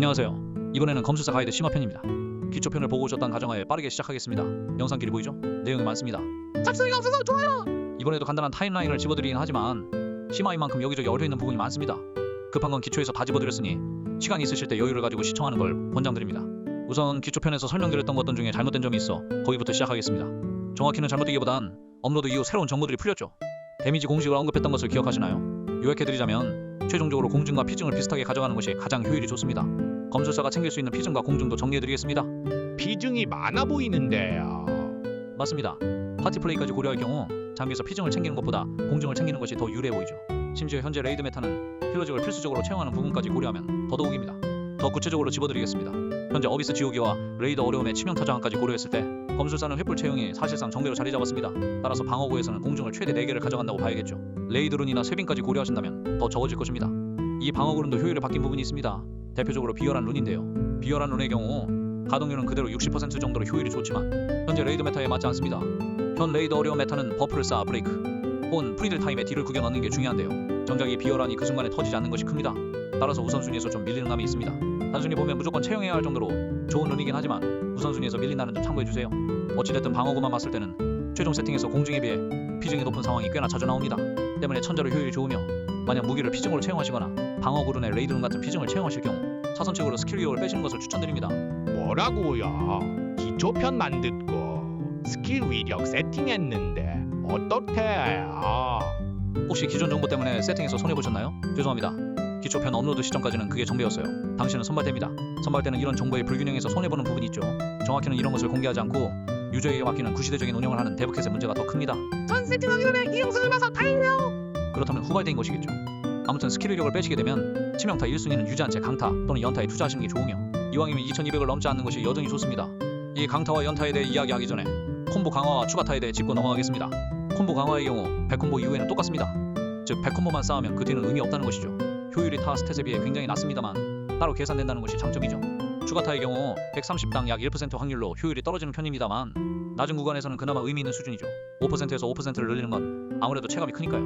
안녕하세요. 이번에는 검술사 가이드 심화편입니다. 기초편을 보고 오셨다는 가정하에 빠르게 시작하겠습니다. 영상 길이 보이죠? 내용이 많습니다. 잡스리가 없어서 좋아요. 이번에도 간단한 타임라인을 집어드리긴 하지만 심화인 만큼 여기저기 얼어있는 부분이 많습니다. 급한 건 기초에서 다 집어드렸으니 시간이 있으실 때 여유를 가지고 시청하는 걸 권장드립니다. 우선 기초편에서 설명드렸던 것들 중에 잘못된 점이 있어 거기부터 시작하겠습니다. 정확히는 잘못되기보단 업로드 이후 새로운 정보들이 풀렸죠. 데미지 공식을 언급했던 것을 기억하시나요? 요약해드리자면 최종적으로 공증과 피증을 비슷하게 가져가는 것이 가장 효율이 좋습니다. 검술사가 챙길 수 있는 피증과 공증도 정리해드리겠습니다. 비중이 많아 보이는데요. 맞습니다. 파티 플레이까지 고려할 경우 장비에서 피증을 챙기는 것보다 공증을 챙기는 것이 더 유리해 보이죠. 심지어 현재 레이드 메타는 힐러직을 필수적으로 채용하는 부분까지 고려하면 더더욱입니다. 더 구체적으로 집어드리겠습니다. 현재 어비스 지우기와 레이더 어려움의 치명타 저항까지 고려했을 때 검술사는 횃불 채용이 사실상 정배로 자리 잡았습니다. 따라서 방어구에서는 공증을 최대 4개를 가져간다고 봐야겠죠. 레이드룬이나 쇠빙까지 고려하신다면 더 적어질 것입니다. 이 방어구룬도 효율이 바뀐 부분이 있습니다. 대표적으로 비열한 룬인데요. 비열한 룬의 경우 가동률은 그대로 60% 정도로 효율이 좋지만 현재 레이드 메타에 맞지 않습니다. 현 레이드 어려움 메타는 버프를 쌓아 브레이크 혹은 프리딜 타임에 딜을 구겨 넣는 게 중요한데요. 정작 이 비열한이 그 순간에 터지지 않는 것이 큽니다. 따라서 우선순위에서 좀 밀리는 감이 있습니다. 단순히 보면 무조건 채용해야 할 정도로 좋은 룬이긴 하지만 우선순위에서 밀린다는 점 참고해주세요. 어찌됐든 방어구만 봤을 때는 최종 세팅에서 공증에 비해 피증이 높은 상황이 꽤나 자주 나옵니다. 때문에 천자로 효율이 좋으며 만약 무기를 피증으로 채용하시거나 방어구룬에 레이드룬 같은 피증을 채용하실 경우 차선책으로 스킬 위력을 빼시는 것을 추천드립니다. 뭐라고요? 기초편만 듣고 스킬 위력 세팅했는데 어떻게요? 혹시 기존 정보 때문에 세팅에서 손해보셨나요? 죄송합니다. 기초편 업로드 시점까지는 그게 정배였어요. 당신은 선발대입니다. 선발대는 이런 정보에 불균형해서 손해보는 부분이 있죠. 정확히는 이런 것을 공개하지 않고 유저에게 맡기는 구시대적인 운영을 하는 데브캣의 문제가 더 큽니다. 전 세팅하기 전에 이 영상을 봐서 다행이네요. 그렇다면 후발대인 것이겠죠. 아무튼 스킬 위력을 빼시게 되면 치명타 1순위는 유지한 채 강타 또는 연타에 투자하시는 게 좋으며 이왕이면 2200을 넘지 않는 것이 여전히 좋습니다. 이 강타와 연타에 대해 이야기하기 전에 콤보 강화와 추가타에 대해 짚고 넘어가겠습니다. 콤보 강화의 경우 100콤보 이후에는 똑같습니다. 즉 100콤보만 쌓으면 그 뒤는 의미 없다는 것이죠. 효율이 타 스탯에 비해 굉장히 낮습니다만 따로 계산된다는 것이 장점이죠. 추가타의 경우 130당 약 1% 확률로 효율이 떨어지는 편입니다만 낮은 구간에서는 그나마 의미 있는 수준이죠. 5%에서 5%를 늘리는 건 아무래도 체감이 크니까요.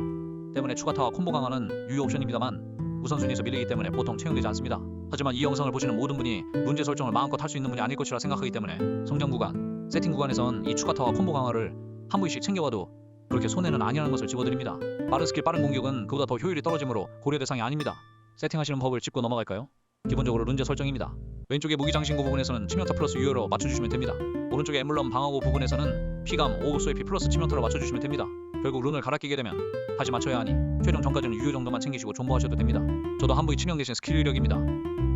때문에 추가타와 콤보 강화는 유효 옵션입니다만 우선순위에서 밀리기 때문에 보통 채용되지 않습니다. 하지만 이 영상을 보시는 모든 분이 문제 설정을 마음껏 할 수 있는 분이 아닐 것이라 생각하기 때문에 성장 구간, 세팅 구간에선 이 추가타와 콤보 강화를 한 부위씩 챙겨와도 그렇게 손해는 아니라는 것을 집어드립니다. 빠른 스킬 빠른 공격은 그보다 더 효율이 떨어지므로 고려 대상이 아닙니다. 세팅하시는 법을 짚고 넘어갈까요? 기본적으로 룬제 설정입니다. 왼쪽의 무기 장신구 부분에서는 치명타 플러스 유효로 맞춰주시면 됩니다. 오른쪽의 엠블럼 방어구 부분에서는 피감 5 소에피 플러스 치명타로 맞춰주시면 됩니다. 결국 룬을 갈아 끼게 되면 다시 맞춰야 하니 최종 전까지는 유효 정도만 챙기시고 존버하셔도 됩니다. 저도 한 부위 치명 대신 스킬 위력입니다.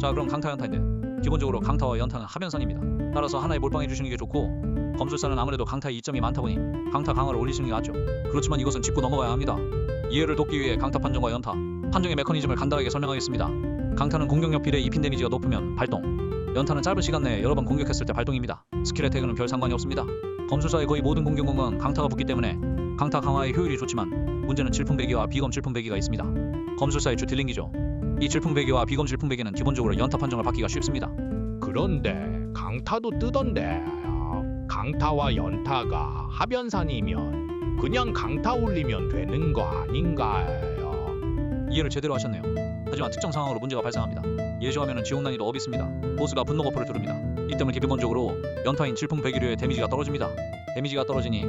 자 그럼 강타 연타인데 기본적으로 강타와 연타는 하변선입니다. 따라서 하나에 몰빵해 주시는 게 좋고 검술사는 아무래도 강타에 이점이 많다 보니 강타 강화를 올리시는 게 낫죠. 그렇지만 이것은 짚고 넘어가야 합니다. 이해를 돕기 위해 강타 판정과 연타 판정의 메커니즘을 간단하게 설명하겠습니다. 강타는 공격력 비례 입힌 데미지가 높으면 발동, 연타는 짧은 시간 내에 여러 번 공격했을 때 발동입니다. 스킬의 태그는 별 상관이 없습니다. 검술사의 거의 모든 공격은 강타가 붙기 때문에 강타 강화의 효율이 좋지만 문제는 질풍배기와 비검 질풍배기가 있습니다. 검술사의 주 딜링기죠. 이 질풍배기와 비검 질풍배기는 기본적으로 연타 판정을 받기가 쉽습니다. 그런데 강타도 뜨던데요. 강타와 연타가 하변산이면 그냥 강타 올리면 되는 거 아닌가요? 이해를 제대로 하셨네요. 하지만 특정 상황으로 문제가 발생합니다. 예시화면은 지옥 난이도 어비스입니다. 보스가 분노 버프를 두릅니다. 이 때문에 기본적으로 연타인 질풍배기류의 데미지가 떨어집니다. 데미지가 떨어지니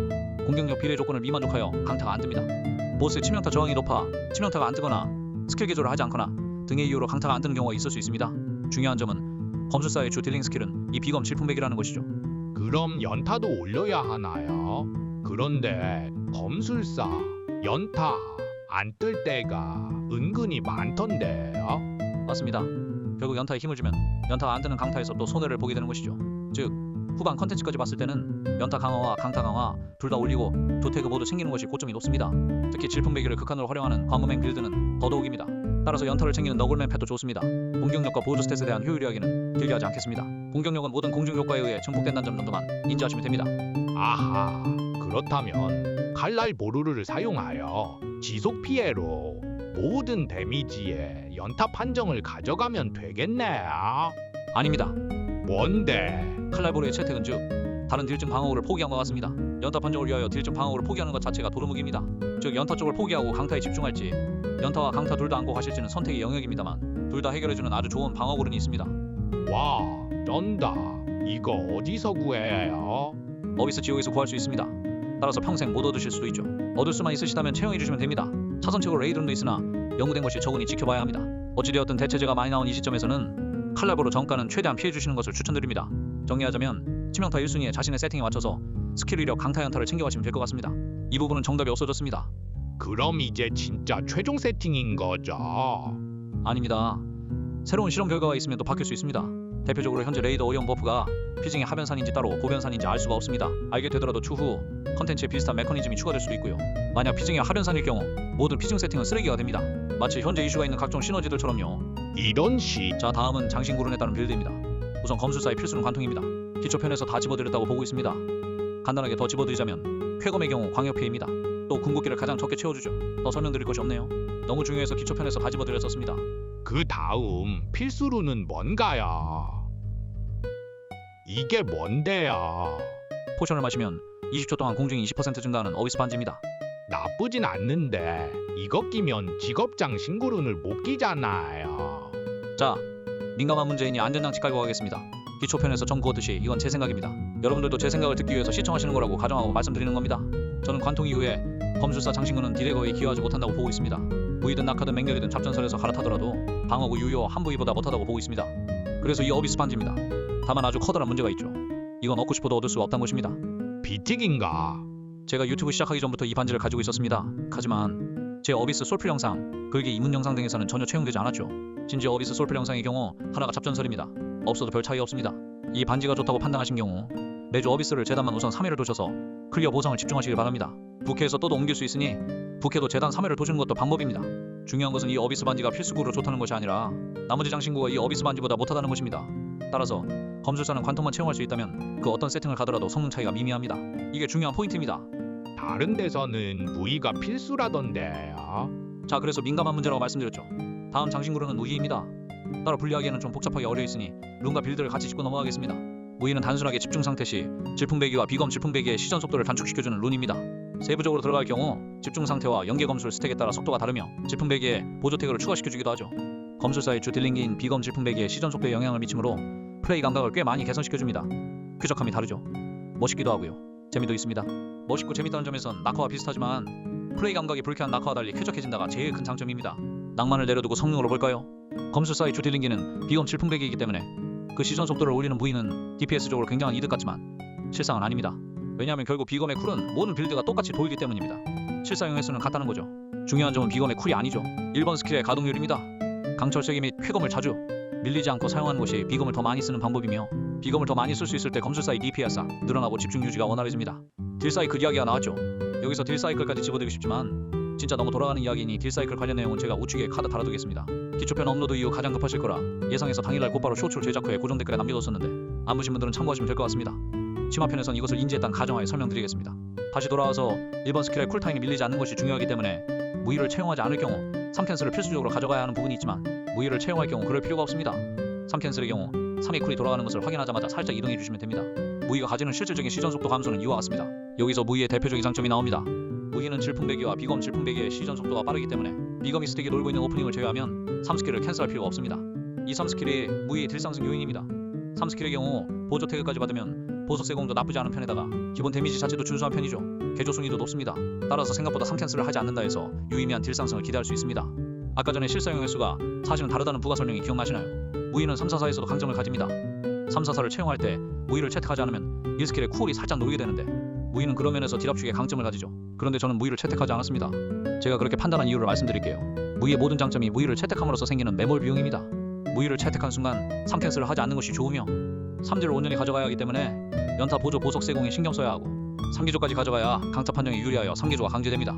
공격력 비례 조건을 미만족하여 강타가 안 뜹니다. 보스의 치명타 저항이 높아 치명타가 안 뜨거나 스킬 개조를 하지 않거나 등의 이유로 강타가 안 뜨는 경우가 있을 수 있습니다. 중요한 점은 검술사의 주 딜링 스킬은 이 비검 질풍배기라는 것이죠. 그럼 연타도 올려야 하나요? 그런데 검술사 연타 안 뜰 때가 은근히 많던데요. 맞습니다. 결국 연타에 힘을 주면 연타가 안 뜨는 강타에서 또 손해를 보게 되는 것이죠. 즉 후반 컨텐츠까지 봤을 때는 연타 강화와 강타 강화 둘 다 올리고 두 태그 모두 챙기는 것이 고점이 높습니다. 특히 질풍배기를 극한으로 활용하는 관문맹 빌드는 더더욱입니다. 따라서 연타를 챙기는 너굴맨 펫도 좋습니다. 공격력과 보조 스탯에 대한 효율 이야기는 길게 하지 않겠습니다. 공격력은 모든 공중 효과에 의해 증폭된다는 점 정도만 인지하시면 됩니다. 아하, 그렇다면 칼날 보루를 사용하여 지속 피해로 모든 데미지에 연타 판정을 가져가면 되겠네요. 아닙니다. 뭔데? 칼날보르의 채택은 즉 다른 딜증 방어구를 포기한 것 같습니다. 연타 판정을 위하여 딜증 방어구를 포기하는 것 자체가 도루묵입니다. 즉 연타 쪽을 포기하고 강타에 집중할지 연타와 강타 둘 다 안고 가실지는 선택의 영역입니다만 둘 다 해결해주는 아주 좋은 방어구른이 있습니다. 와, 쩐다. 이거 어디서 구해요? 어비스 지옥에서 구할 수 있습니다. 따라서 평생 못 얻으실 수도 있죠. 얻을 수만 있으시다면 채용해 주시면 됩니다. 차선책으로 레이드룸도 있으나 연구된 것이 적으니 지켜봐야 합니다. 어찌되었든 대체제가 많이 나온 이 시점에서는 칼날보로 정가는 최대한 피해 주시는 것을 추천드립니다. 정리하자면 치명타 1순위에 자신의 세팅에 맞춰서 스킬 위력 강타 연타를 챙겨가시면 될 것 같습니다. 이 부분은 정답이 없어졌습니다. 그럼 이제 진짜 최종 세팅인 거죠? 아닙니다. 새로운 실험 결과가 있으면 또 바뀔 수 있습니다. 대표적으로 현재 레이더 어려운 버프가 피징의 하변산인지 따로 고변산인지 알 수가 없습니다. 알게 되더라도 추후 컨텐츠에 비슷한 메커니즘이 추가될 수도 있고요. 만약 피징이 하변산일 경우 모든 피징 세팅은 쓰레기가 됩니다. 마치 현재 이슈가 있는 각종 시너지들처럼요. 이런 시 자, 다음은 장신구른에 따른 빌드입니다. 우선 검술사의 필수는 관통입니다. 기초편에서 다 집어드렸다고 보고 있습니다. 간단하게 더 집어드리자면 쾌검의 경우 광역피해입니다. 또 궁극기를 가장 적게 채워주죠. 더 설명드릴 것이 없네요. 너무 중요해서 기초편에서 다 집어드렸었습니다. 그 다음 필수루는 뭔가요? 이게 뭔데요? 포션을 마시면 20초 동안 공중이 20% 증가하는 어비스 반지입니다. 나쁘진 않는데 이거 끼면 직업장 신구룬을 못 끼잖아요. 자, 민감한 문제이니 안전장치 깔고 가겠습니다. 기초편에서 정 그었듯이 이건 제 생각입니다. 여러분들도 제 생각을 듣기 위해서 시청하시는 거라고 가정하고 말씀드리는 겁니다. 저는 관통 이후에 검술사 장신구는 딜에 거의 기여하지 못한다고 보고 있습니다. 무이든 낙하든 맹렬이든 잡전설에서 갈아타더라도 방어구 유효 한 부위보다 못하다고 보고 있습니다. 그래서 이 어비스 반지입니다. 다만 아주 커다란 문제가 있죠. 이건 얻고 싶어도 얻을 수 없다는 것입니다. 비틱인가? 제가 유튜브 시작하기 전부터 이 반지를 가지고 있었습니다. 하지만 제 어비스 솔플 영상, 글기 입문 영상 등에서는 전혀 채용되지 않았죠. 심지어 어비스 솔플 영상의 경우 하나가 잡전설입니다. 없어도 별 차이 없습니다. 이 반지가 좋다고 판단하신 경우 매주 어비스를 재단만 우선 3회를 도셔서 클리어 보상을 집중하시길 바랍니다. 부캐에서 또도 옮길 수 있으니 부캐도 재단 3회를 도시는 것도 방법입니다. 중요한 것은 이 어비스 반지가 필수구로 좋다는 것이 아니라 나머지 장신구가 이 어비스 반지보다 못하다는 것입니다. 따라서 검술사는 관통만 채용할 수 있다면 그 어떤 세팅을 가더라도 성능 차이가 미미합니다. 이게 중요한 포인트입니다. 다른 데서는 무의가 필수라던데요. 자, 그래서 민감한 문제라고 말씀드렸죠. 다음 장신구로는 무희입니다. 따라 분리하기에는 좀 복잡하게 어려있으니 룬과 빌드를 같이 짚고 넘어가겠습니다. 무희는 단순하게 집중 상태 시 질풍배기와 비검 질풍배기의 시전 속도를 단축시켜주는 룬입니다. 세부적으로 들어갈 경우 집중 상태와 연계 검술 스택에 따라 속도가 다르며 질풍배기에 보조 태그를 추가시켜주기도 하죠. 검술사의 주 딜링기인 비검 질풍배기의 시전 속도에 영향을 미치므로 플레이 감각을 꽤 많이 개선시켜줍니다. 쾌적함이 다르죠. 멋있기도 하고요. 재미도 있습니다. 멋있고 재밌다는 점에선 낙하와 비슷하지만 플레이 감각이 불쾌한 낙하와 달리 쾌적해진다가 제일 큰 장점입니다. 낭만을 내려두고 성능으로 볼까요? 검술사의 주 딜링기는 비검 질풍배기이기 때문에 그 시전 속도를 올리는 무희는 DPS적으로 굉장한 이득 같지만 실상은 아닙니다. 왜냐하면 결국 비검의 쿨은 모든 빌드가 똑같이 도이기 때문입니다. 실사용 횟수는 같다는 거죠. 중요한 점은 비검의 쿨이 아니죠. 1번 스킬의 가동률입니다. 강철 세기 및 쾌검을 자주 밀리지 않고 사용하는 것이 비검을 더 많이 쓰는 방법이며 비검을 더 많이 쓸 수 있을 때 검술사의 DPS가 늘어나고 집중 유지가 원활해집니다. 딜사이클 이야기가 나왔죠. 여기서 딜사이클까지 집어들고 싶지만 진짜 너무 돌아가는 이야기이니 딜사이클 관련 내용은 제가 우측에 카드 달아두겠습니다. 기초편 업로드 이후 가장 급하실 거라 예상해서 당일날 곧바로 쇼츠를 제작 후에 고정 댓글에 남겨뒀었는데 안 보신 분들은 참고하시면 될 것 같습니다. 치마편에선 이것을 인지했다는 가정하에 설명드리겠습니다. 다시 돌아와서 1번 스킬의 쿨타임이 밀리지 않는 것이 중요하기 때문에 무희를 채용하지 않을 경우 3캔슬을 필수적으로 가져가야 하는 부분이 있지만 무희를 채용할 경우 그럴 필요가 없습니다. 3캔슬의 경우 3위 쿨이 돌아가는 것을 확인하자마자 살짝 이동해 주시면 됩니다. 무희가 가지는 실질적인 시전 속도 감소는 이와 같습니다. 여기서 무희의 대표적인 장점이 나옵니다. 무희는 질풍배기와 비검 질풍배기의 시전 속도가 빠르기 때문에 비검이 스택이 놀고 있는 오프닝을 제외하면 3스킬을 캔슬할 필요가 없습니다. 이 3스킬이 무희의 딜 상승 요인입니다. 3스킬의 경우 보조 태그까지 받으면 보석 세공도 나쁘지 않은 편에다가 기본 데미지 자체도 준수한 편이죠. 개조 순위도 높습니다. 따라서 생각보다 3캔슬을 하지 않는다 해서 유의미한 딜 상승을 기대할 수 있습니다. 아까 전에 실사용 횟수가 사실은 다르다는 부가 설명이 기억나시나요? 무희는 344에서도 강점을 가집니다. 344를 채용할 때 무희를 채택하지 않으면 1스킬의 쿨이 살짝 놀게 되는데 무희는 그런 면에서 딜압축에 강점을 가지죠. 그런데 저는 무희를 채택하지 않았습니다. 제가 그렇게 판단한 이유를 말씀드릴게요. 무희의 모든 장점이 무희를 채택함으로써 생기는 매몰 비용입니다. 무희를 채택한 순간 3캔슬을 하지 않는 것이 좋으며 3딜을 온전히 가져가야 하기 때문에 연타 보조 보석 세공에 신경 써야 하고 3기조까지 가져가야 강타 판정에 유리하여 3기조가 강제됩니다.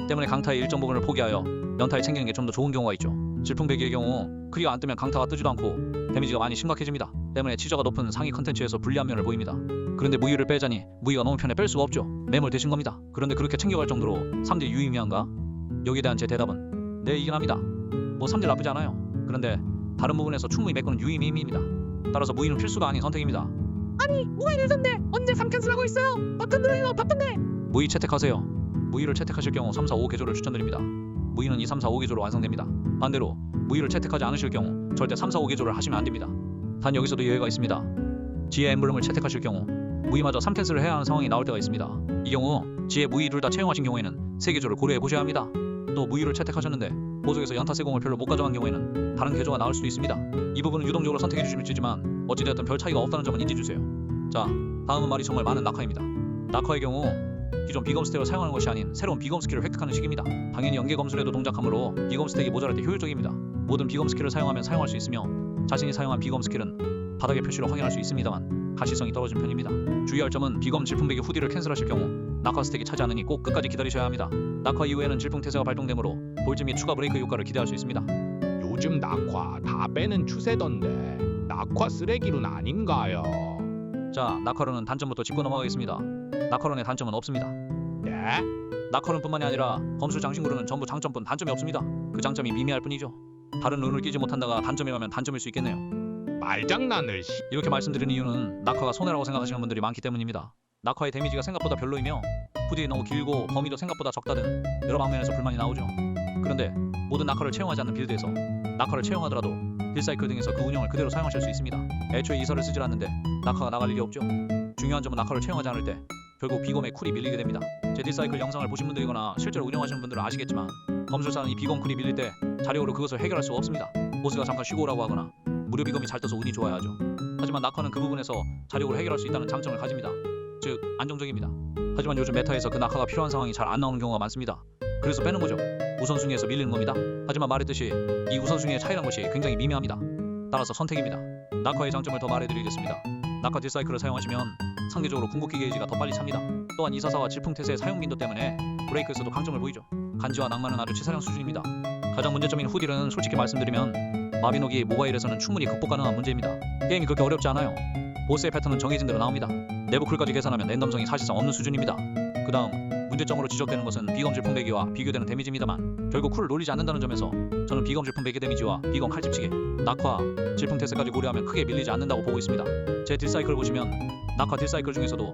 때문에 강타의 일정 부분을 포기하여 연타에 챙기는 게 좀 더 좋은 경우가 있죠. 질풍배기의 경우 크리어 안 뜨면 강타가 뜨지도 않고 데미지가 많이 심각해집니다. 때문에 치저가 높은 상위 컨텐츠에서 불리한 면을 보입니다. 그런데 무희를 빼자니 무희가 너무 편해 뺄 수가 없죠. 매몰 되신 겁니다. 그런데 그렇게 챙겨갈 정도로 3딜 유의미한가? 여기에 대한 제 대답은 네, 이긴 합니다. 뭐 3딜 나쁘지 않아요. 그런데 다른 부분에서 충분히 메꾸는 유의미입니다. 따라서 무희는 필수가 아닌 선택입니다. 아니 뭐가 이러던데 언제 3캔슬 하고 있어요? 버튼 누르기가 바쁜데. 무희 채택하세요. 무희를 채택하실 경우 3, 4, 5 개조를 추천드립니다. 무희는 2, 3, 4, 5 개조로 완성됩니다. 반대로 무희를 채택하지 않으실 경우 절대 3, 4, 5 개조를 하시면 안됩니다. 단 여기서도 예외가 있습니다. 지혜 엠블럼을 채택하실 경우 무의마저 3캔슬을 해야 하는 상황이 나올 때가 있습니다. 이 경우 지혜 무의 둘 다 채용하신 경우에는 세 개조를 고려해 보셔야 합니다. 또 무의를 채택하셨는데 보석에서 연타 세공을 별로 못 가져간 경우에는 다른 개조가 나올 수도 있습니다. 이 부분은 유동적으로 선택해 주시지만 어찌되었든 별 차이가 없다는 점은 인지해 주세요. 자, 다음은 말이 정말 많은 낙화입니다. 낙화의 경우 기존 비검 스택을 사용하는 것이 아닌 새로운 비검 스킬을 획득하는 식입니다. 당연히 연계 검술에도 동작하므로 비검 스택이 모자랄 때 효율적입니다. 모든 비검 스킬을 사용하면 사용할 수 있으며 자신이 사용한 비검 스킬은 바닥의 표시로 확인할 수 있습니다만 가시성이 떨어진 편입니다. 주의할 점은 비검 질풍배기 후디를 캔슬하실 경우 낙화 스택이 차지 않으니 꼭 끝까지 기다리셔야 합니다. 낙화 이후에는 질풍 태세가 발동되므로 볼즈 및 추가 브레이크 효과를 기대할 수 있습니다. 요즘 낙화 다 빼는 추세던데 낙화 쓰레기룬 아닌가요? 자, 낙화론은 단점부터 짚고 넘어가겠습니다. 낙화론의 단점은 없습니다. 네? 낙화론뿐만이 아니라 검술 장신구run은 전부 장점뿐 단점이 없습니다. 그 장점이 미미할 뿐이죠. 다른 룬을 끼지 못한다가 단점이라면 단점일 수 있겠네요. 말장난을 이렇게 말씀드리는 이유는 낙화가 손해라고 생각하시는 분들이 많기 때문입니다. 낙화의 데미지가 생각보다 별로이며 후딜이 너무 길고 범위도 생각보다 적다 등 여러 방면에서 불만이 나오죠. 그런데 모든 낙화를 채용하지 않는 빌드에서 낙화를 채용하더라도 딜사이클 등에서 그 운영을 그대로 사용하실 수 있습니다. 애초에 이설을 쓰질 않는데 낙화가 나갈 일이 없죠. 중요한 점은 낙화를 채용하지 않을 때 결국 비검의 쿨이 밀리게 됩니다. 제 딜사이클 영상을 보신 분들이거나 실제로 운영하시는 분들은 아시겠지만 검술사는 이 비검 쿨이 밀릴 때 자력으로 그것을 해결할 수가 없습니다. 보스가 잠깐 쉬고 오라고 하거나 무료 비검이 잘 떠서 운이 좋아야 하죠. 하지만 낙화는 그 부분에서 자력으로 해결할 수 있다는 장점을 가집니다. 즉 안정적입니다. 하지만 요즘 메타에서 그 낙하가 필요한 상황이 잘 안 나오는 경우가 많습니다. 그래서 빼는 거죠. 우선순위에서 밀리는 겁니다. 하지만 말했듯이 이 우선순위의 차이란 것이 굉장히 미미합니다. 따라서 선택입니다. 낙하의 장점을 더 말해드리겠습니다. 낙하 딜사이클을 사용하시면 상대적으로 궁극기 게이지가 더 빨리 찹니다. 또한 이사사와 질풍태세의 사용 빈도 때문에 브레이크에서도 강점을 보이죠. 간지와 낭만은 아주 치사량 수준입니다. 가장 문제점인 후딜은 솔직히 말씀드리면 마비노기 모바일에서는 충분히 극복 가능한 문제입니다. 게임이 그렇게 어렵지 않아요. 보스의 패턴은 정해진 대로 나옵니다. 내부 쿨까지 계산하면 랜덤성이 사실상 없는 수준입니다. 그 다음 문제점으로 지적되는 것은 비검 질풍배기와 비교되는 데미지입니다만 결국 쿨을 놀리지 않는다는 점에서 저는 비검 질풍배기 데미지와 비검 칼집치기, 낙화, 질풍태세까지 고려하면 크게 밀리지 않는다고 보고 있습니다. 제 딜사이클을 보시면 낙화 딜사이클 중에서도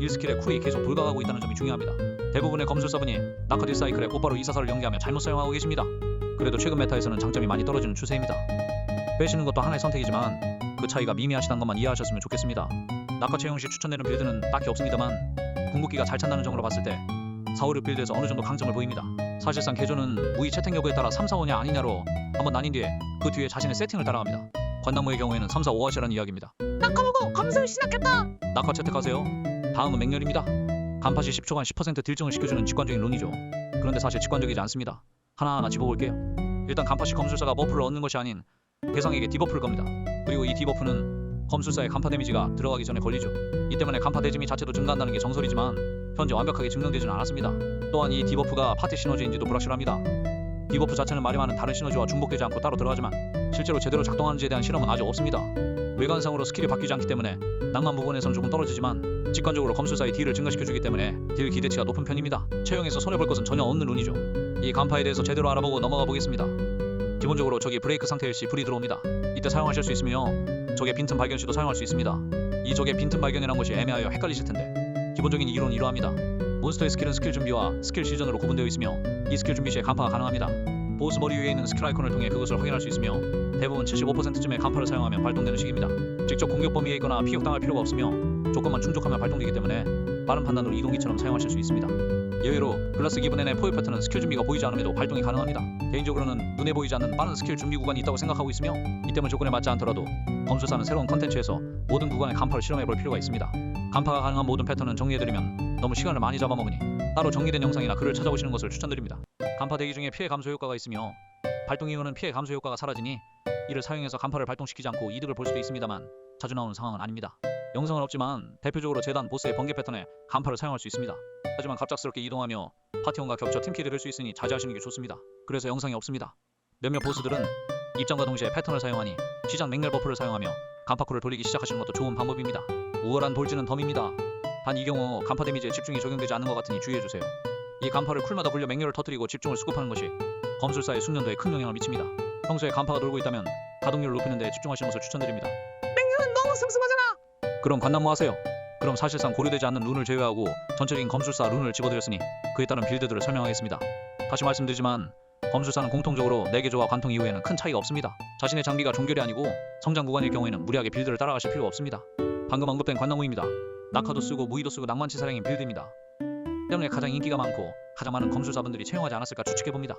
1스킬의 쿨이 계속 돌아가고 있다는 점이 중요합니다. 대부분의 검술사분이 낙화 딜사이클에 곧바로 이사사를 연계하며 잘못 사용하고 계십니다. 그래도 최근 메타에서는 장점이 많이 떨어지는 추세입니다. 빼시는 것도 하나의 선택이지만 그 차이가 미미하시다는 것만 이해하셨으면 좋겠습니다. 낙화 채용 시 추천되는 빌드는 딱히 없습니다만 궁극기가 잘 찬다는 점으로 봤을 때 4, 5, 6 빌드에서 어느 정도 강점을 보입니다. 사실상 개조는 무의 채택 여부에 따라 3, 4, 5냐 아니냐로 한번 나뉜 뒤에 그 뒤에 자신의 세팅을 따라갑니다. 관나무의 경우에는 3, 4, 5하시라는 이야기입니다. 낙하 보고 검술 시작했다. 낙화 채택하세요. 다음은 맹렬입니다. 간파시 10초간 10% 딜증을 시켜주는 직관적인 룬이죠. 그런데 사실 직관적이지 않습니다. 하나하나 짚어볼게요. 일단 간파시 검술사가 버프를 얻는 것이 아닌 대상에게 디버프를 겁니다. 그리고 이 디버프는 검술사의 간파 데미지가 들어가기 전에 걸리죠. 이 때문에 간파 대지미 자체도 증가한다는 게 정설이지만 현재 완벽하게 증명되지는 않았습니다. 또한 이 디버프가 파티 시너지인지도 불확실합니다. 디버프 자체는 말이 많은 다른 시너지와 중복되지 않고 따로 들어가지만 실제로 제대로 작동하는지에 대한 실험은 아직 없습니다. 외관상으로 스킬이 바뀌지 않기 때문에 낭만 부분에서는 조금 떨어지지만 직관적으로 검술사의 딜을 증가시켜주기 때문에 딜 기대치가 높은 편입니다. 채용에서 손해볼 것은 전혀 없는 룬이죠. 이 간파에 대해서 제대로 알아보고 넘어가 보겠습니다. 기본적으로 적이 브레이크 상태일 시 불이 들어옵니다. 이때 사용하실 수 있으며 적의 빈틈 발견 시도 사용할 수 있습니다. 이 적의 빈틈 발견이란 것이 애매하여 헷갈리실 텐데 기본적인 이론은 이러합니다. 몬스터의 스킬은 스킬 준비와 스킬 시전으로 구분되어 있으며 이 스킬 준비 시에 간파가 가능합니다. 보스 머리 위에 있는 스킬 아이콘을 통해 그것을 확인할 수 있으며 대부분 75%쯤의 간파를 사용하면 발동되는 식입니다. 직접 공격 범위에 있거나 피격당할 필요가 없으며 조건만 충족하면 발동되기 때문에 빠른 판단으로 이동기처럼 사용하실 수 있습니다. 예외로 글라스 기브넨의 포획 패턴은 스킬 준비가 보이지 않음에도 발동이 가능합니다. 개인적으로는 눈에 보이지 않는 빠른 스킬 준비 구간이 있다고 생각하고 있으며 이 때문에 조건에 맞지 않더라도 검술사는 새로운 컨텐츠에서 모든 구간의 간파를 실험해볼 필요가 있습니다. 간파가 가능한 모든 패턴은 정리해드리면 너무 시간을 많이 잡아먹으니 따로 정리된 영상이나 글을 찾아보시는 것을 추천드립니다. 간파 대기 중에 피해 감소 효과가 있으며 발동 이후는 피해 감소 효과가 사라지니 이를 사용해서 간파를 발동시키지 않고 이득을 볼 수도 있습니다만 자주 나오는 상황은 아닙니다. 영상은 없지만 대표적으로 재단 보스의 번개 패턴에 간파를 사용할 수 있습니다. 하지만 갑작스럽게 이동하며 파티원과 겹쳐 팀킬을 할 수 있으니 자제하시는 게 좋습니다. 그래서 영상이 없습니다. 몇몇 보스들은 입장과 동시에 패턴을 사용하니 시장 맹렬 버프를 사용하며 간파쿨을 돌리기 시작하시는 것도 좋은 방법입니다. 우월한 돌지는 덤입니다. 단 이 경우 간파 데미지에 집중이 적용되지 않는 것 같으니 주의해주세요. 이 간파를 쿨마다 굴려 맹렬을 터뜨리고 집중을 수급하는 것이 검술사의 숙련도에 큰 영향을 미칩니다. 평소에 간파가 돌고 있다면 가동률을 높이는 데 집중하시는 것을 추천드립니다. 맹렬은 너무 슴슴하잖아. 그럼 관나무 하세요. 그럼 사실상 고려되지 않는 룬을 제외하고 전체적인 검술사 룬을 집어드렸으니 그에 따른 빌드들을 설명하겠습니다. 다시 말씀드리지만 검술사는 공통적으로 4개조와 관통 이후에는 큰 차이가 없습니다. 자신의 장비가 종결이 아니고 성장 구간일 경우에는 무리하게 빌드를 따라가실 필요가 없습니다. 방금 언급된 관광무입니다. 낙하도 쓰고 무기도 쓰고 낭만치 사량인 빌드입니다. 때문에 가장 인기가 많고 가장 많은 검술사분들이 채용하지 않았을까 추측해봅니다.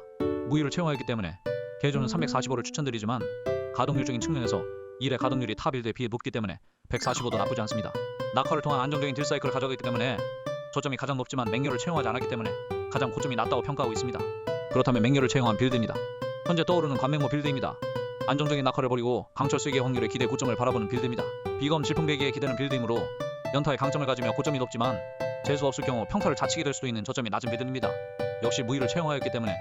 무기를 채용하였기 때문에 개조는 345를 추천드리지만 가동률적인 측면에서 1의 가동률이 타 빌드에 비해 높기 때문에 145도 나쁘지 않습니다. 낙하를 통한 안정적인 딜 사이클을 가져가기 때문에 저점이 가장 높지만 맹렬을 채용하지 않았기 때문에 가장 고점이 낮다고 평가하고 있습니다. 그렇다면 맹렬을 채용한 빌드입니다. 현재 떠오르는 관맹모 빌드입니다. 안정적인 낙하를 버리고 강철 쐐기의 확률의 기대 고점을 바라보는 빌드입니다. 비검 질풍배기에 기대는 빌드이므로 연타의 강점을 가지며 고점이 높지만 재수 없을 경우 평타를 자치게 될 수도 있는 저점이 낮은 빌드입니다. 역시 무기를 채용하였기 때문에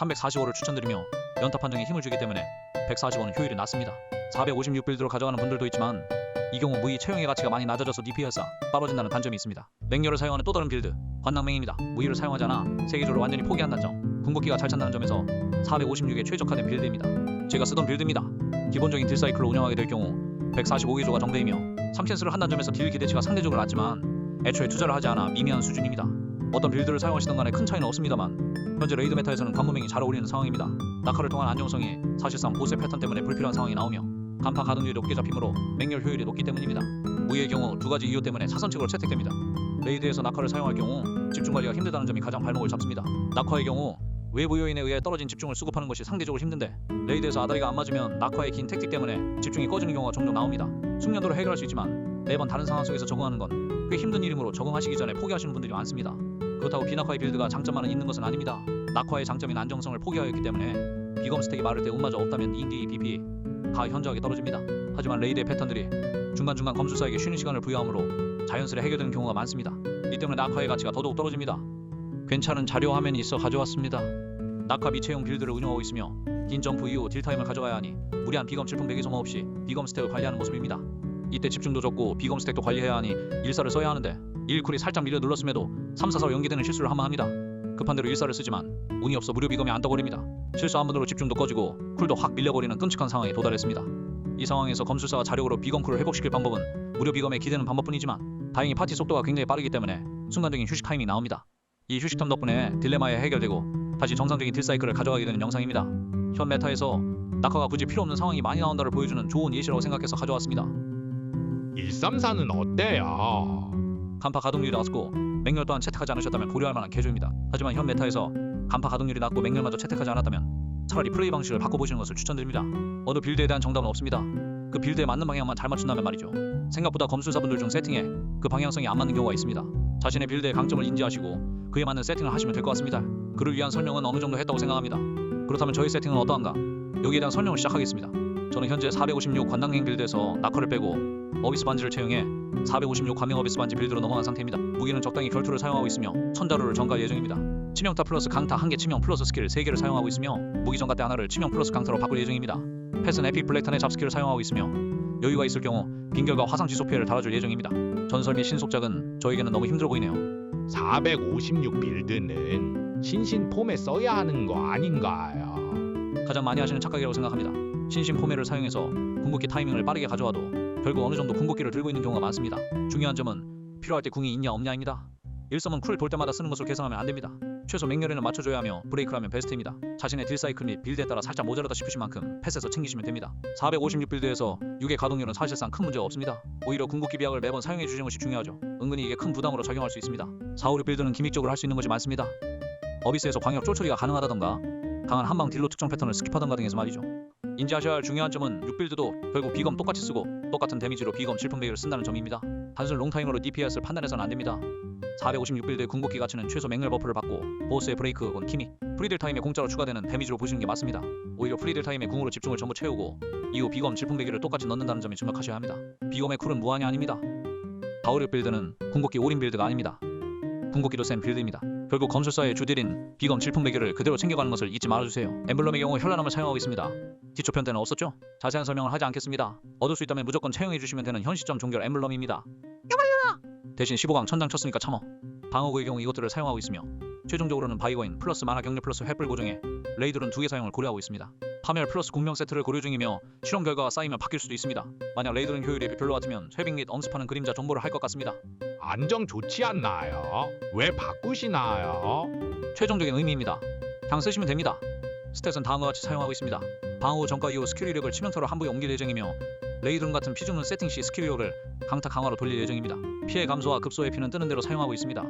345를 추천드리며 연타 판정에 힘을 주기 때문에 145는 효율이 낮습니다. 456 빌드로 가져가는 분들도 있지만 이 경우 무기 채용의 가치가 많이 낮아져서 DPS가 떨어진다는 단점이 있습니다. 맹렬을 사용하는 또 다른 빌드 관낭맹입니다. 무기를 사용하지 않아 세계적으로 완전히 포기한다는 점, 궁극기가 잘 찬다는 점에서 456에 최적화된 빌드입니다. 제가 쓰던 빌드입니다. 기본적인 딜 사이클을 운영하게 될 경우 145개조가 정배이며 3캔슬을 한다는 점에서 딜 기대치가 상대적으로 낮지만 애초에 투자를 하지 않아 미미한 수준입니다. 어떤 빌드를 사용하시던 간에 큰 차이는 없습니다만 현재 레이드 메타에서는 관무맹이 잘 어울리는 상황입니다. 낙하를 통한 안정성이 사실상 보스의 패턴 때문에 불필요한 상황이 나오며 간파 가동률이 높게 잡히므로 맹렬 효율이 높기 때문입니다. 무기의 경우 두 가지 이유 때문에 사선책으로 채택됩니다. 레이드에서 낙하를 사용할 경우 집중관리가 힘들다는 점이 가장 발목을 잡습니다. 낙하의 경우 외부 요인에 의해 떨어진 집중을 수급하는 것이 상대적으로 힘든데 레이드에서 아다리가 안 맞으면 낙하의 긴 택틱 때문에 집중이 꺼지는 경우가 종종 나옵니다. 숙련도로 해결할 수 있지만 매번 다른 상황 속에서 적응하는 건 꽤 힘든 일이므로 적응하시기 전에 포기하시는 분들이 많습니다. 그렇다고 비낙하의 빌드가 장점만은 있는 것은 아닙니다. 낙하의 장점인 안정성을 포기하였기 때문에 비검 스택이 마를 때 운마저 없다면 인디, BP 다 현저하게 떨어집니다. 하지만 레이드의 패턴들이 중간중간 검술사에게 쉬는 시간을 부여하므로 자연스레 해결되는 경우가 많습니다. 이 때문에 낙하의 가치가 더더욱 떨어집니다. 괜찮은 자료 화면이 있어 가져왔습니다. 낙하 미체용 빌드를 운영하고 있으며 긴 점프 이후 딜타임을 가져가야 하니 무리한 비검 질풍 배기 소모 없이 비검 스택을 관리하는 모습입니다. 이때 집중도 적고 비검 스택도 관리해야 하니 일사를 써야 하는데 1쿨이 살짝 밀려 눌렀음에도 344로 연계되는 실수를 하면 합니다. 급한 대로 일사를 쓰지만 운이 없어 무료 비검이 안 떠버립니다. 실수 한 번으로 집중도 꺼지고 쿨도 확 밀려버리는 끔찍한 상황에 도달했습니다. 이 상황에서 검술사가 자력으로 비검 쿨을 회복시킬 방법은 무료 비검에 기대는 방법뿐이지만 다행히 파티 속도가 굉장히 빠르기 때문에 순간적인 휴식 타임이 나옵니다. 이 휴식텀 덕분에 딜레마에 해결되고 다시 정상적인 딜 사이클을 가져가게 되는 영상입니다. 현 메타에서 낙하가 굳이 필요 없는 상황이 많이 나온다를 보여주는 좋은 예시라고 생각해서 가져왔습니다. 134는 어때요? 간파 가동률이 낮고 맹렬 또한 채택하지 않으셨다면 고려할 만한 개조입니다. 하지만 현 메타에서 간파 가동률이 낮고 맹렬마저 채택하지 않았다면 차라리 플레이 방식을 바꿔보시는 것을 추천드립니다. 어느 빌드에 대한 정답은 없습니다. 그 빌드에 맞는 방향만 잘 맞춘다면 말이죠. 생각보다 검술사분들 중 세팅에 그 방향성이 안 맞는 경우가 있습니다. 자신의 빌드의 강점을 인지하시고 그에 맞는 세팅을 하시면 될 것 같습니다. 그를 위한 설명은 어느 정도 했다고 생각합니다. 그렇다면 저희 세팅은 어떠한가? 여기에 대한 설명을 시작하겠습니다. 저는 현재 456 관당행 빌드에서 낙하를 빼고 어비스 반지를 채용해 456 관명 어비스 반지 빌드로 넘어간 상태입니다. 무기는 적당히 결투를 사용하고 있으며 천자루를 전가할 예정입니다. 치명타 플러스 강타 1개, 치명 플러스 스킬 3개를 사용하고 있으며 무기 전가 때 하나를 치명 플러스 강타로 바꿀 예정입니다. 펫은 에픽 블랙탄의 잡스킬을 사용하고 있으며 여유가 있을 경우 빙결과 화상 지속 피해를 달아줄 예정입니다. 전설 및 신속작은 저에게는 너무 힘들어 보이네요. 456 빌드는 신신 폼에 써야 하는 거 아닌가요? 가장 많이 하시는 착각이라고 생각합니다. 신신 포메를 사용해서 궁극기 타이밍을 빠르게 가져와도 결국 어느 정도 궁극기를 들고 있는 경우가 많습니다. 중요한 점은 필요할 때 궁이 있냐 없냐입니다. 일섬은 쿨 돌 때마다 쓰는 것으로 계산하면 안 됩니다. 최소 맹렬에는 맞춰줘야 하며 브레이크라면 베스트입니다. 자신의 딜 사이클 및 빌드에 따라 살짝 모자라다 싶으신 만큼 패스에서 챙기시면 됩니다. 456 빌드에서 6의 가동률은 사실상 큰 문제가 없습니다. 오히려 궁극기 비약을 매번 사용해 주시는 것이 중요하죠. 은근히 이게 큰 부담으로 작용할 수 있습니다. 456 빌드는 기믹적으로 할 수 있는 것이 많습니다. 어비스에서 광역 쫄처리가 가능하다던가 강한 한방 딜로 특정 패턴을 스킵하던가 등에서 말이죠. 인지하셔야 할 중요한 점은 6빌드도 결국 비검 똑같이 쓰고 똑같은 데미지로 비검 질풍배기를 쓴다는 점입니다. 단순 롱타임으로 DPS를 판단해서는 안됩니다. 456빌드의 궁극기 가치는 최소 맹렬 버프를 받고 보스의 브레이크 혹은 키미, 프리딜 타임에 공짜로 추가되는 데미지로 보시는 게 맞습니다. 오히려 프리딜 타임에 궁으로 집중을 전부 채우고 이후 비검 질풍배기를 똑같이 넣는다는 점에 주목하셔야 합니다. 비검의 쿨은 무한이 아닙니다. 456 빌드는 궁극기 올인 빌드가 아닙니다. 궁극기도 센 빌드입니다. 결국 검술사의 주딜인 비검 질풍배기를 그대로 챙겨가는 것을 잊지 말아주세요. 엠블럼의 경우 현란함을 사용하고 있습니다. 기초편 때는 없었죠? 자세한 설명을 하지 않겠습니다. 얻을 수 있다면 무조건 채용해주시면 되는 현 시점 종결 엠블럼입니다. 대신 15강 천장 쳤으니까 참어. 방어구의 경우 이것들을 사용하고 있으며 최종적으로는 바이거인 플러스 만화 격려 플러스 횃불 고정에 레이들은 2개 사용을 고려하고 있습니다. 파멸 플러스 공명 세트를 고려 중이며 실험 결과가 쌓이면 바뀔 수도 있습니다. 만약 레이들은 효율이 별로 같으면 쇄빙 및 엄습하는 그림자 정보를 할 것 같습니다. 안정 좋지 않나요? 왜 바꾸시나요? 최종적인 의미입니다. 그냥 쓰시면 됩니다. 스탯은 다음과 같이 사용하고 있습니다. 방어 전과 이후 스킬 위력을 치명타로 한부에 옮길 예정이며 레이든 같은 피죽는 세팅 시 스킬 위력을 강타 강화로 돌릴 예정입니다. 피해 감소와 급소 회피는 뜨는 대로 사용하고 있습니다.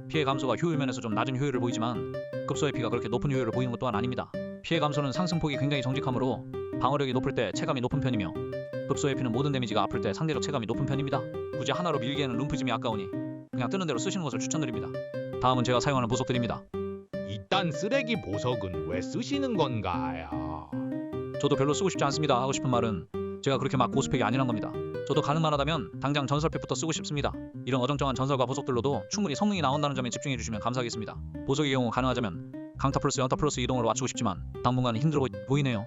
피해 감소가 효율 면에서 좀 낮은 효율을 보이지만 급소 회피가 그렇게 높은 효율을 보이는 것 또한 아닙니다. 피해 감소는 상승폭이 굉장히 정직하므로 방어력이 높을 때 체감이 높은 편이며 급소 회피는 모든 데미지가 아플 때 상대적 체감이 높은 편입니다. 굳이 하나로 밀기에는 룸프짐이 아까우니 그냥 뜨는 대로 쓰시는 것을 추천드립니다. 다음은 제가 사용하는 보석들입니다. 이딴 쓰레기 보석은 왜 쓰시는 건가요? 저도 별로 쓰고 싶지 않습니다. 하고 싶은 말은 제가 그렇게 막 고스펙이 아니란 겁니다. 저도 가능만하다면 당장 전설팩부터 쓰고 싶습니다. 이런 어정쩡한 전설과 보석들로도 충분히 성능이 나온다는 점에 집중해 주시면 감사하겠습니다. 보석의 경우 가능하자면 강타 플러스 연타 플러스 이동을 맞추고 싶지만 당분간 힘들어 보이네요.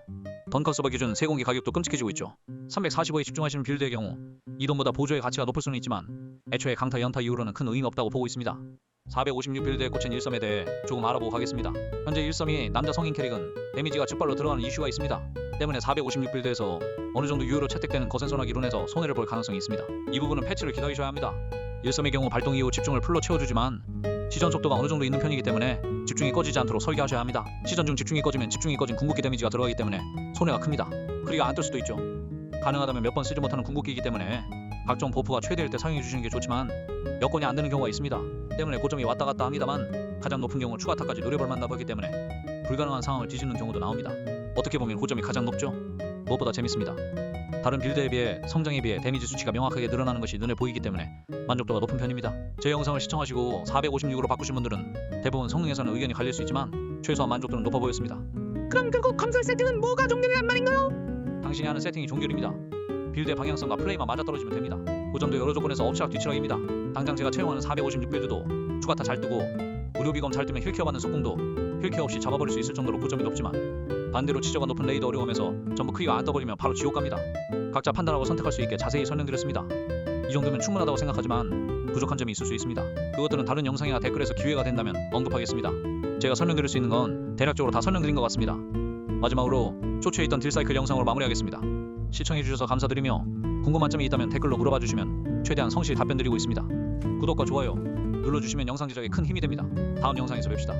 던컨 서버 기준 세공기 가격도 끔찍해지고 있죠. 345에 집중하시는 빌드의 경우 이동보다 보조의 가치가 높을 수는 있지만 애초에 강타 연타 이후로는 큰 의미가 없다고 보고 있습니다. 456 빌드에 꽂힌 일섬에 대해 조금 알아보고 가겠습니다. 현재 일섬이 남자 성인 캐릭은 데미지가 즉발로 들어가는 이슈가 있습니다. 때문에 456 빌드에서 어느 정도 유효로 채택되는 거센 소나기 룬에서 손해를 볼 가능성이 있습니다. 이 부분은 패치를 기다리셔야 합니다. 일섬의 경우 발동 이후 집중을 풀로 채워주지만 시전 속도가 어느 정도 있는 편이기 때문에 집중이 꺼지지 않도록 설계하셔야 합니다. 시전 중 집중이 꺼지면 집중이 꺼진 궁극기 데미지가 들어가기 때문에 손해가 큽니다. 크리가 안 뜰 수도 있죠. 가능하다면 몇 번 쓰지 못하는 궁극기이기 때문에 각종 버프가 최대일 때 사용해 주시는 게 좋지만 여건이 안 되는 경우가 있습니다. 때문에 고점이 왔다 갔다 합니다만 가장 높은 경우 추가타까지 노려볼 만나보기 때문에 불가능한 상황을 뒤집는 경우도 나옵니다. 어떻게 보면 고점이 가장 높죠. 무엇보다 재밌습니다. 다른 빌드에 비해 성장에 비해 데미지 수치가 명확하게 늘어나는 것이 눈에 보이기 때문에 만족도가 높은 편입니다. 제 영상을 시청하시고 456으로 바꾸신 분들은 대부분 성능에서는 의견이 갈릴 수 있지만 최소한 만족도는 높아 보였습니다. 그럼 결국 건설 세팅은 뭐가 종결이란 말인가요? 당신이 하는 세팅이 종결입니다. 빌드의 방향성과 플레이만 맞아떨어지면 됩니다. 그 점도 여러 조건에서 엎치락 뒤치락입니다. 당장 제가 채용하는 456 빌드도 추가타 잘 뜨고 무료비검 잘 뜨면 힐케어 받는 속공도 힐케어 없이 잡아버릴 수 있을 정도로 고점이 높지만 반대로 치저가 높은 레이드 어려움에서 전부 크기가 안 떠버리면 바로 지옥 갑니다. 각자 판단하고 선택할 수 있게 자세히 설명드렸습니다. 이 정도면 충분하다고 생각하지만 부족한 점이 있을 수 있습니다. 그것들은 다른 영상이나 댓글에서 기회가 된다면 언급하겠습니다. 제가 설명드릴 수 있는 건 대략적으로 다 설명드린 것 같습니다. 마지막으로 쇼츠에 있던 딜사이클 영상으로 마무리하겠습니다. 시청해주셔서 감사드리며 궁금한 점이 있다면 댓글로 물어봐 주시면 최대한 성실히 답변드리고 있습니다. 구독과 좋아요 눌러주시면 영상 제작에 큰 힘이 됩니다. 다음 영상에서 뵙시다.